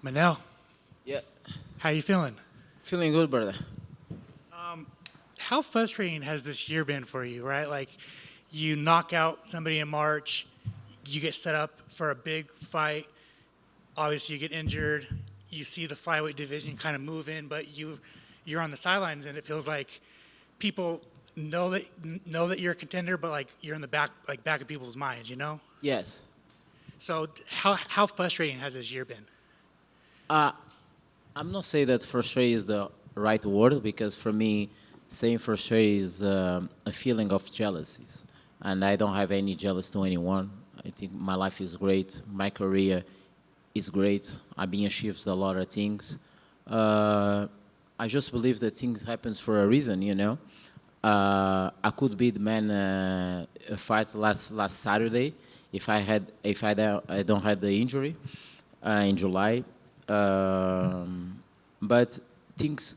Manel, Yeah, how you feeling? feeling good, brother. How frustrating has this year been for you, right? Like, you knock out somebody in March, you get set up for a big fight. Obviously, you get injured. You see the flyweight division kind of move in, but you're on the sidelines, and it feels like people know that you're a contender, but like you're in the back of people's minds, you know. Yes. So how frustrating has this year been? Uh, I'm not saying that frustrated is the right word because for me, saying frustrated is a feeling of jealousies. And I don't have any jealous to anyone. I think my life is great. My career is great. I've been achieved a lot of things. Uh, I just believe that things happens for a reason, you know. I could be the man fight last Saturday if I don't have the injury in July, but things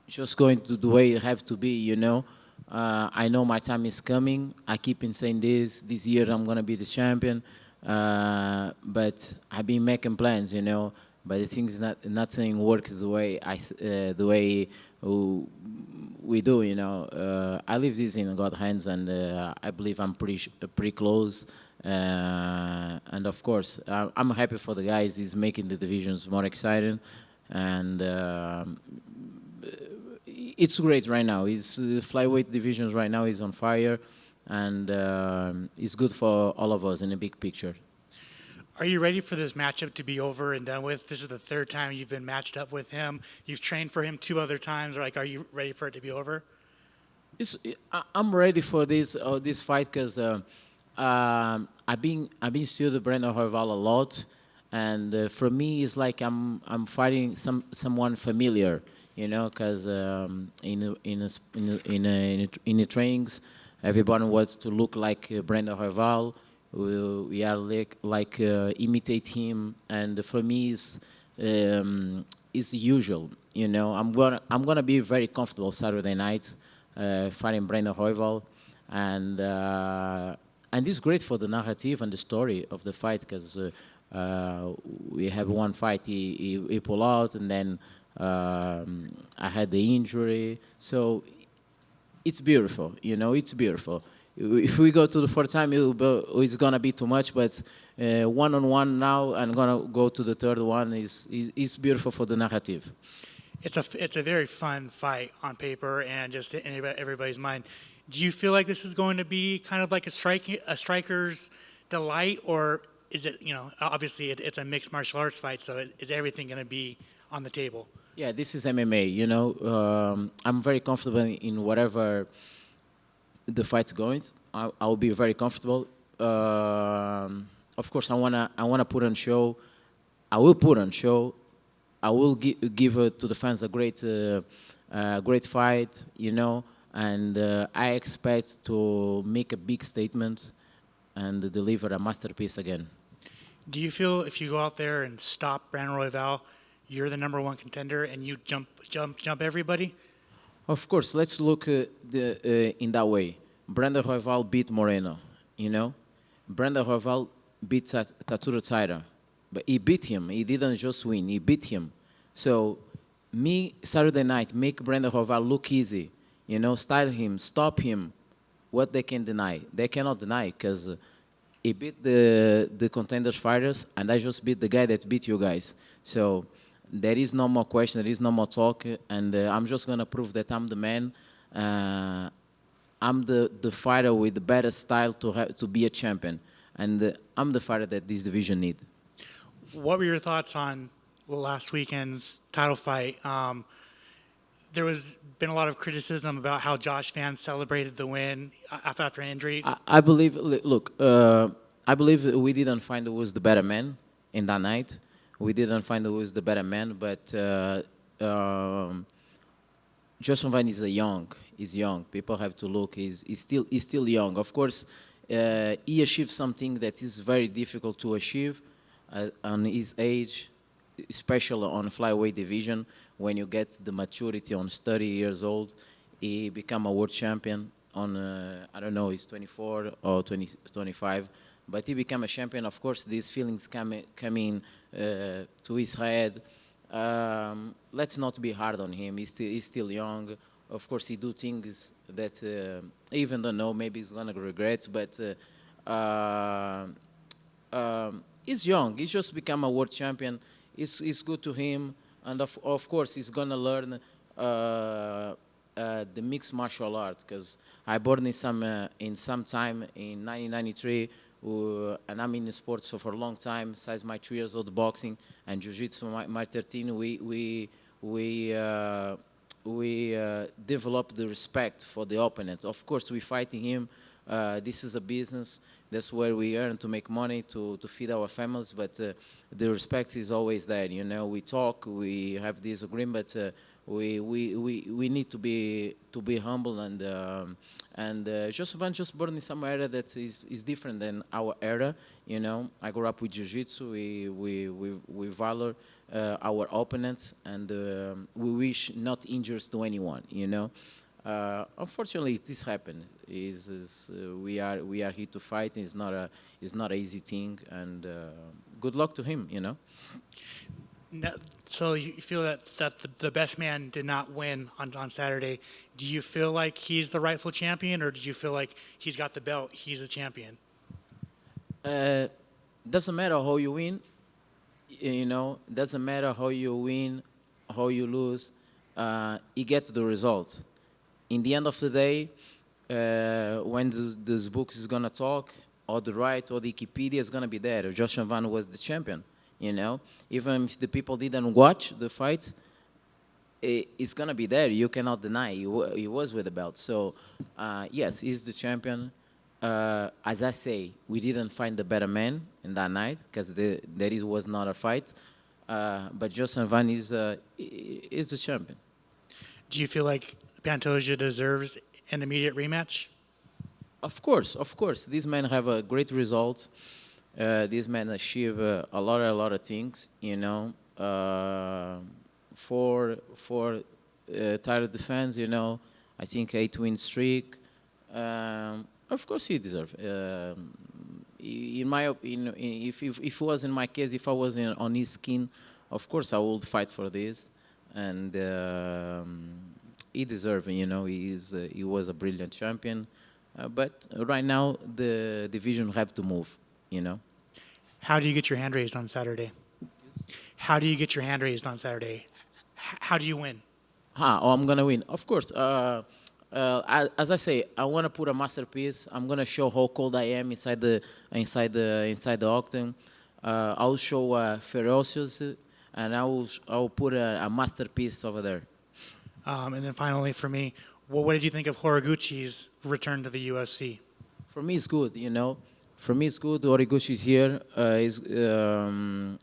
just going to the way it have to be, you know. I know my time is coming. I keep in saying this year I'm gonna be the champion, but I've been making plans, you know. But the things nothing works the way we do, you know. I leave this in God's hands, and I believe I'm pretty close. And of course, I'm happy for the guys. He's making the divisions more exciting, and it's great right now. His flyweight divisions right now is on fire, and it's good for all of us in the big picture. Are you ready for this matchup to be over and done with? This is the third time you've been matched up with him. You've trained for him two other times. Like, are you ready for it to be over? I'm ready for this fight because I've been studying Brandon Royval a lot, and for me it's like I'm fighting someone familiar, you know, because in the trainings everyone wants to look like Brandon Royval. We are like imitate him, and for me it's usual. You know, I'm gonna be very comfortable Saturday night fighting Brandon Royval, and it's great for the narrative and the story of the fight because we have one fight he pulled out, and then I had the injury, so it's beautiful. You know, it's beautiful. If we go to the fourth time, it's gonna be too much. But one on one now, I'm gonna go to the third one. Is beautiful for the narrative. It's a very fun fight on paper and just in everybody's mind. Do you feel like this is going to be kind of like a striker's delight, or is it, you know, obviously it's a mixed martial arts fight, so is everything going to be on the table? Yeah, this is MMA. You know, I'm very comfortable in whatever the fight's going. I'll be very comfortable. Of course, I wanna put on show. I will put on show. I will give to the fans a great fight, you know, and I expect to make a big statement and deliver a masterpiece again. Do you feel if you go out there and stop Brandon Royval, you're the number one contender and you jump everybody? Of course, let's look in that way. Brandon Royval beat Moreno, you know. Brandon Royval beat Tatsuro Taira, but he beat him. He didn't just win; he beat him. So, me Saturday night make Brandon Royval look easy, you know, style him, stop him. What they can deny, they cannot deny because he beat the contenders fighters, and I just beat the guy that beat you guys. So there is no more question, there is no more talk, and I'm just gonna prove that I'm the man. I'm the fighter with the better style to be a champion, and I'm the fighter that this division need. What were your thoughts on last weekend's title fight? There was been a lot of criticism about how Josh fans celebrated the win after injury. I believe. Look, I believe we didn't find who was the better man in that night. We didn't find who was the better man, but Joshua Van is young. He's young. People have to look. He's still young. Of course, he achieved something that is very difficult to achieve on his age, especially on flyweight division. When you get the maturity on 30 years old, he become a world champion on I don't know, he's 24 or 20, 25. but he became a champion. Of course, these feelings come in to his head. Let's not be hard on him. He's still young. Of course, he do things that I even don't know. Maybe he's gonna regret, but he's young. He's just become a world champion. It's good to him, and of course, he's gonna learn the mixed martial art, because I born in some time in 1993. And I'm in sports for a long time. Since my 3 years old, boxing and jiu-jitsu, my 13, we develop the respect for the opponent. Of course, we fighting him. This is a business. That's where we earn to make money to feed our families. But the respect is always there. You know, we talk, we have this agreement, but we need to be humble and just born in some area that is different than our era. You know, I grew up with jiu-jitsu. We value our opponents, and we wish not injuries to anyone. You know, unfortunately, this happened. We are here to fight. It's not an easy thing, and good luck to him. You know. So you feel that the best man did not win on Saturday. Do you feel like he's the rightful champion, or do you feel like he's got the belt, he's a champion? Doesn't matter how you win, you know. Doesn't matter how you win, how you lose. He gets the result. In the end of the day, when this book is gonna talk, or the right, or the Wikipedia is gonna be there. Joshua Van was the champion. You know, even if the people didn't watch the fight, it's gonna be there. You cannot deny he was with the belt. So, yes, he's the champion. As I say, we didn't find the better man in that night, because was not a fight. But Joshua Van is the champion. Do you feel like Pantoja deserves an immediate rematch? Of course. These men have a great result. These men achieve a lot of things, you know. For title defense, you know, I think 8-win streak. Of course, he deserves. In my opinion, if it was in my case, if I was on his skin, of course I would fight for this, and he deserves. You know, he was a brilliant champion. But right now, the division have to move. You know. How do you get your hand raised on Saturday? How do you get your hand raised on Saturday? How do you win? I'm gonna win. Of course. As I say, I want to put a masterpiece. I'm gonna show how cold I am inside the octagon. I'll show ferocious, and I will put a masterpiece over there. And then finally, for me, what did you think of Horiguchi's return to the UFC? For me, it's good. You know. For me, it's good. Horiguchi is here.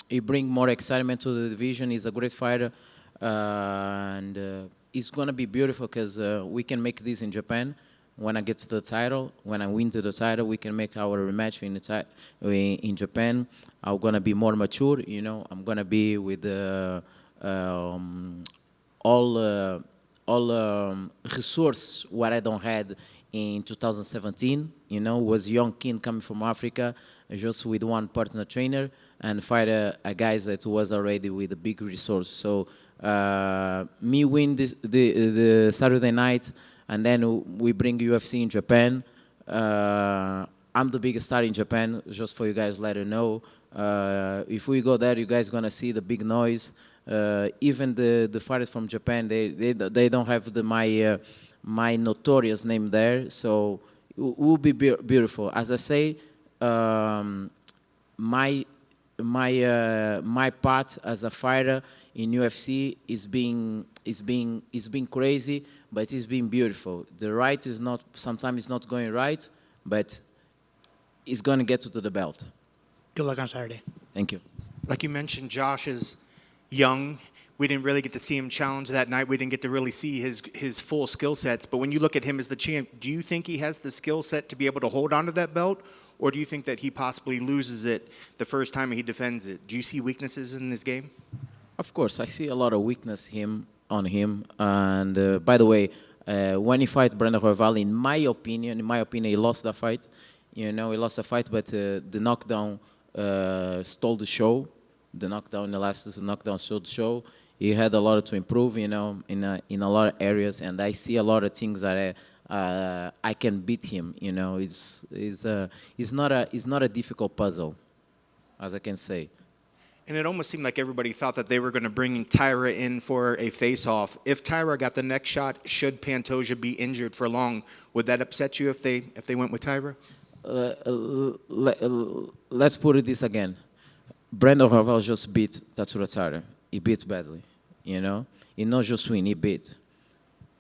He brings more excitement to the division. He's a great fighter, and it's gonna be beautiful, because we can make this in Japan. When I get to the title, when I win to the title, we can make our rematch in Japan. I'm gonna be more mature. You know, I'm gonna be with all resources what I don't had in 2017. You know, was young kid coming from Africa, just with one partner trainer, and fight a guys that was already with a big resource. So me win the Saturday night, and then we bring UFC in Japan. I'm the biggest star in Japan, just for you guys let you know. If we go there, you guys gonna see the big noise. Even the fighters from Japan, they don't have my notorious name there, so it will be beautiful. As I say, my part as a fighter in UFC is being crazy, but it's being beautiful. The right is not, sometimes it's not going right, but it's going to get to the belt. Good luck on Saturday. Thank you. Like you mentioned, Josh is young. We didn't really get to see him challenge that night. We didn't get to really see his full skill sets. But when you look at him as the champ, do you think he has the skill set to be able to hold on to that belt? Or do you think that he possibly loses it the first time he defends it? Do you see weaknesses in his game? Of course, I see a lot of weakness on him. And by the way, when he fight Brandon Royval, in my opinion, he lost that fight. You know, he lost a fight, but the knockdown stole the show. The knockdown, the last knockdown stole the show. He had a lot to improve, you know, in a lot of areas, and I see a lot of things that I can beat him. You know, it's not a difficult puzzle, as I can say. And it almost seemed like everybody thought that they were going to bring Tyra in for a face-off. If Tyra got the next shot, should Pantoja be injured for long, would that upset you if they went with Tyra? Let's put it this again. Brandon Royval just beat Tatsuro Tyra. He beat badly, you know. He not just win, he beat.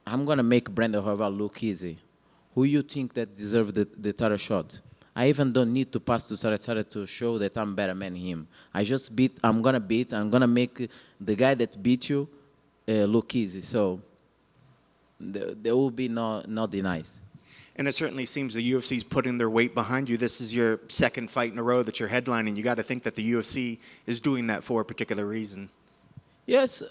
I'm gonna make Brandon Royval look easy. Who you think that deserve the Tyra shot? I even don't need to pass to Tyra to show that I'm better than him. I'm gonna make the guy that beat you look easy. So there will be no denies. And it certainly seems the UFC's putting their weight behind you. This is your second fight in a row that you're headlining. You got to think that the UFC is doing that for a particular reason. Yes,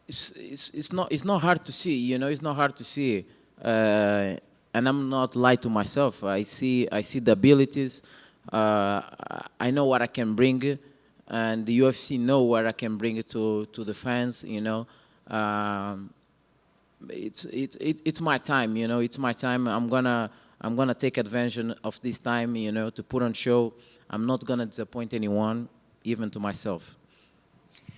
it's not hard to see. You know, it's not hard to see. And I'm not lying to myself. I see the abilities. I know what I can bring, and the UFC know what I can bring to the fans. You know. It's my time, you know. It's my time. I'm gonna take advantage of this time, you know, to put on show. I'm not gonna disappoint anyone, even to myself.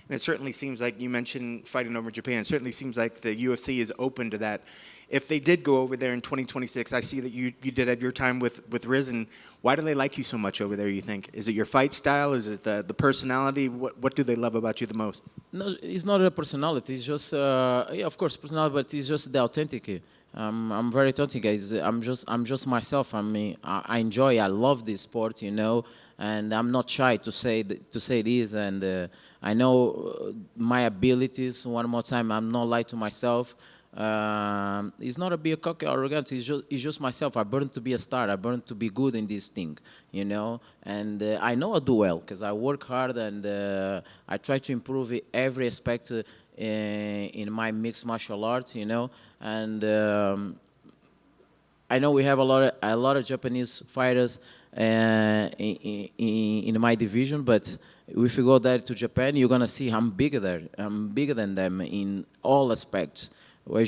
And it certainly seems like you mentioned fighting over Japan. It certainly seems like the UFC is open to that. If they did go over there in 2026, I see that you did have your time with Risen. Why do they like you so much over there, you think? Is it your fight style? Is it the personality? What do they love about you the most? No, it's not a personality. It's just, yeah, of course, personality, but it's just the authentic. I'm very authentic, guys. I'm just myself. I mean, I enjoy. I love this sport, you know, and I'm not shy to say this. And I know my abilities. One more time, I'm not lying to myself. It's not to be a cocky arrogant. It's just myself. I burn to be a star. I burn to be good in this thing, you know. And I know I do well because I work hard and I try to improve every aspect in my mixed martial arts, you know. And I know we have a lot of Japanese fighters in my division, but if you go there to Japan, you're gonna see I'm bigger there. I'm bigger than them in all aspects. I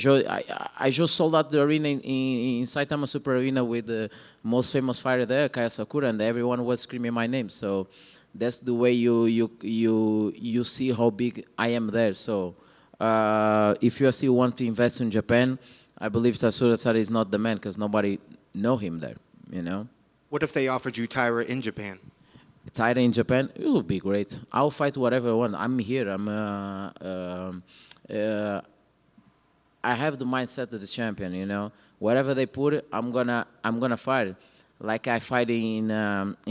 just sold out the arena in Saitama Super Arena with the most famous fighter there, Kaya Sakura, and everyone was screaming my name. So that's the way you see how big I am there. So if UFC want to invest in Japan, I believe Tatsuro Taira is not the man because nobody know him there, you know. What if they offered you Tyra in Japan? Tyra in Japan, it would be great. I'll fight whatever I want. I'm here. I have the mindset of the champion, you know. Wherever they put it, I'm gonna fight. Like I fight in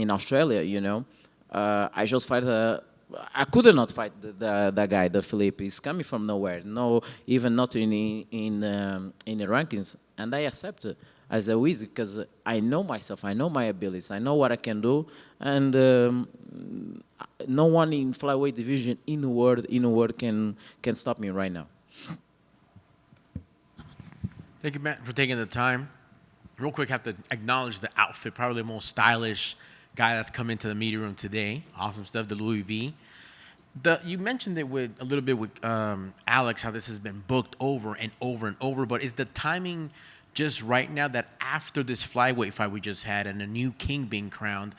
Australia, you know. I just fight. I could not fight the guy, the Felipe. He's coming from nowhere. No, even not in the rankings, and I accept it as a wizard because I know myself. I know my abilities. I know what I can do, and no one in flyweight division in the world can stop me right now. Thank you, Matt, for taking the time. Real quick, have to acknowledge the outfit. Probably the most stylish guy that's come into the media room today. Awesome stuff, the Louis V. You mentioned it a little bit with Alex, how this has been booked over and over and over. But is the timing just right now that after this flyweight fight we just had and a new king being crowned,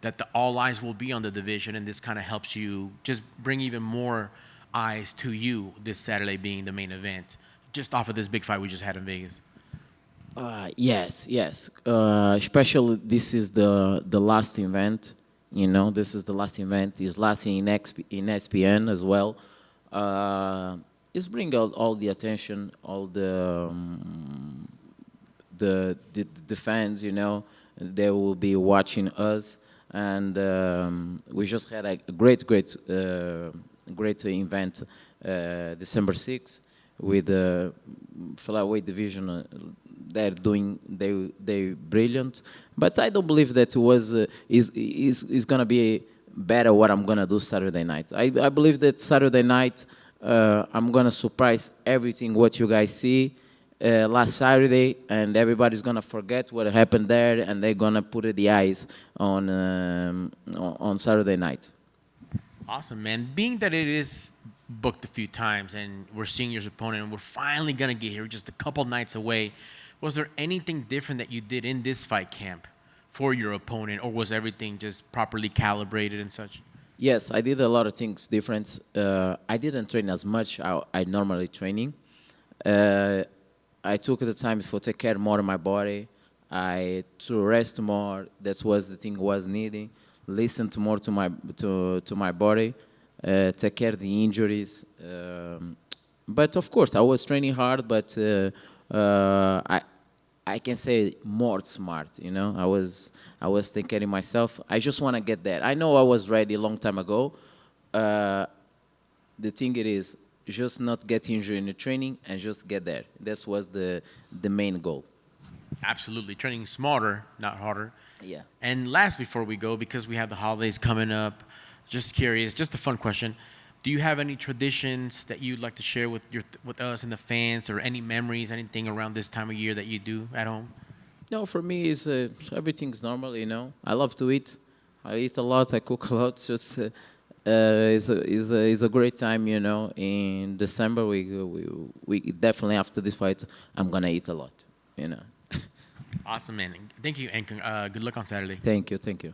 that all eyes will be on the division, and this kind of helps you just bring even more eyes to you this Saturday being the main event, just off of this big fight we just had in Vegas? Yes. Especially this is the last event. You know, this is the last event. It's last in ESPN as well. It's bring out all the attention, all the fans. You know, they will be watching us, and we just had a great event December 6th with the flyweight division. They're brilliant, but I don't believe that is gonna be better what I'm gonna do Saturday night. I believe that Saturday night I'm gonna surprise everything what you guys see, last Saturday, and everybody's gonna forget what happened there, and they're gonna put the eyes on Saturday night. Awesome, man. Being that it is booked a few times and we're seeing your opponent and we're finally going to get here just a couple nights away, was there anything different that you did in this fight camp for your opponent, or was everything just properly calibrated and such? Yes, I did a lot of things different. I didn't train as much I normally training. I took the time to take care more of my body. I to rest more. That was the thing was needing. Listen to more to my body. Take care of the injuries. But of course, I was training hard. But I can say more smart. You know, I was taking care of myself. I just want to get there. I know I was ready a long time ago. The thing it is just not get injured in the training and just get there. That was the main goal. Absolutely. Training smarter, not harder. Yeah. And last, before we go, because we have the holidays coming up, just curious, just a fun question. Do you have any traditions that you'd like to share with us and the fans, or any memories, anything around this time of year that you do at home? No, for me, is everything's normal. You know, I love to eat. I eat a lot. I cook a lot. Just it's a great time. You know, in December we definitely after this fight, I'm gonna eat a lot. You know. Awesome, man. Thank you, and good luck on Saturday. Thank you. Thank you.